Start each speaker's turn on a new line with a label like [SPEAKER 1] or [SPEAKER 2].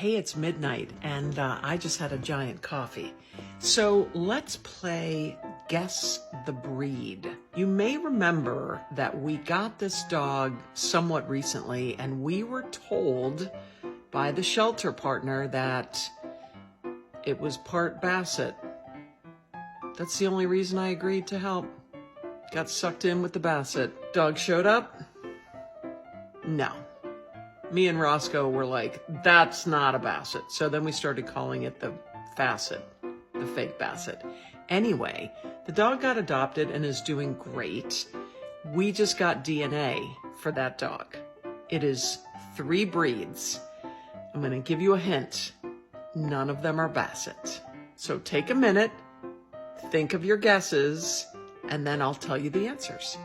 [SPEAKER 1] Hey, it's midnight, and I just had a giant coffee. So let's play Guess the Breed. You may remember that we got this dog somewhat recently, and we were told by the shelter partner that it was part Basset. That's the only reason I agreed to help. Got sucked in with the Basset. Dog showed up? No. Me and Roscoe were like, that's not a Basset. So then we started calling it the Facet, the fake Basset. Anyway, the dog got adopted and is doing great. We just got DNA for that dog. It is 3 breeds. I'm going to give you a hint. None of them are Basset. So take a minute, think of your guesses, and then I'll tell you the answers.